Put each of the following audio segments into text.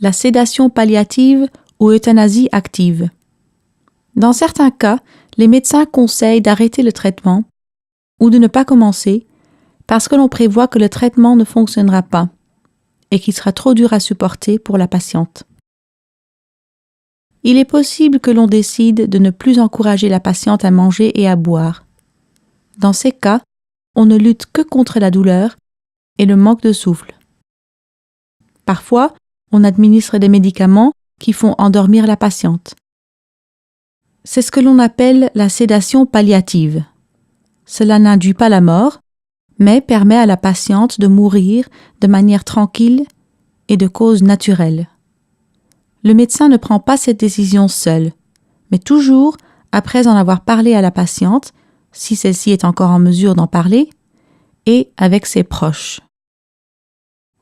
la sédation palliative ou euthanasie active. Dans certains cas, les médecins conseillent d'arrêter le traitement ou de ne pas commencer parce que l'on prévoit que le traitement ne fonctionnera pas et qu'il sera trop dur à supporter pour la patiente. Il est possible que l'on décide de ne plus encourager la patiente à manger et à boire. Dans ces cas, on ne lutte que contre la douleur et le manque de souffle. Parfois, on administre des médicaments qui font endormir la patiente. C'est ce que l'on appelle la sédation palliative. Cela n'induit pas la mort, mais permet à la patiente de mourir de manière tranquille et de cause naturelle. Le médecin ne prend pas cette décision seul, mais toujours après en avoir parlé à la patiente, si celle-ci est encore en mesure d'en parler, et avec ses proches.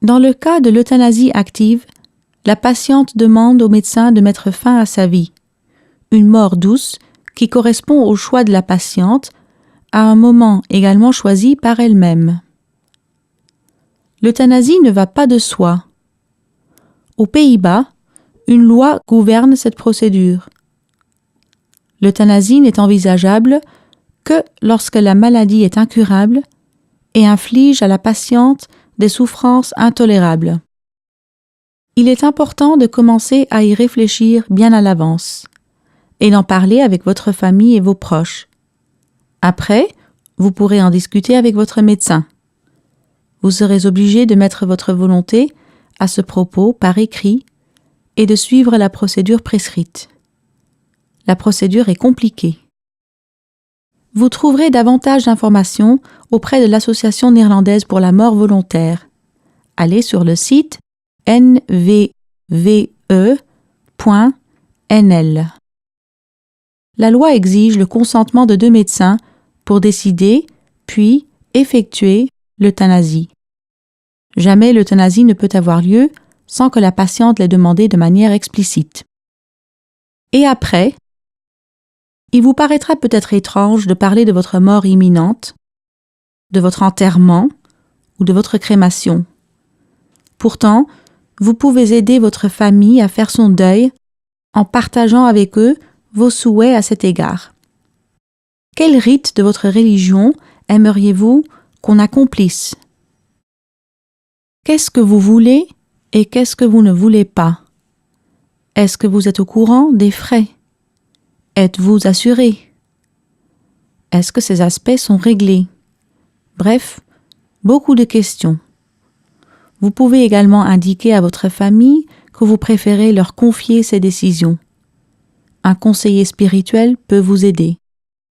Dans le cas de l'euthanasie active, la patiente demande au médecin de mettre fin à sa vie, une mort douce qui correspond au choix de la patiente à un moment également choisi par elle-même. L'euthanasie ne va pas de soi. Aux Pays-Bas, une loi gouverne cette procédure. L'euthanasie n'est envisageable que lorsque la maladie est incurable et inflige à la patiente des souffrances intolérables. Il est important de commencer à y réfléchir bien à l'avance et d'en parler avec votre famille et vos proches. Après, vous pourrez en discuter avec votre médecin. Vous serez obligé de mettre votre volonté à ce propos par écrit et de suivre la procédure prescrite. La procédure est compliquée. Vous trouverez davantage d'informations auprès de l'Association néerlandaise pour la mort volontaire. Allez sur le site nvve.nl. La loi exige le consentement de 2 médecins pour décider, puis effectuer l'euthanasie. Jamais l'euthanasie ne peut avoir lieu sans que la patiente l'ait demandé de manière explicite. Et après, il vous paraîtra peut-être étrange de parler de votre mort imminente, de votre enterrement ou de votre crémation. Pourtant, vous pouvez aider votre famille à faire son deuil en partageant avec eux vos souhaits à cet égard. Quel rite de votre religion aimeriez-vous qu'on accomplisse? Qu'est-ce que vous voulez et qu'est-ce que vous ne voulez pas? Est-ce que vous êtes au courant des frais? Êtes-vous assuré? Est-ce que ces aspects sont réglés? Bref, beaucoup de questions. Vous pouvez également indiquer à votre famille que vous préférez leur confier ces décisions. Un conseiller spirituel peut vous aider.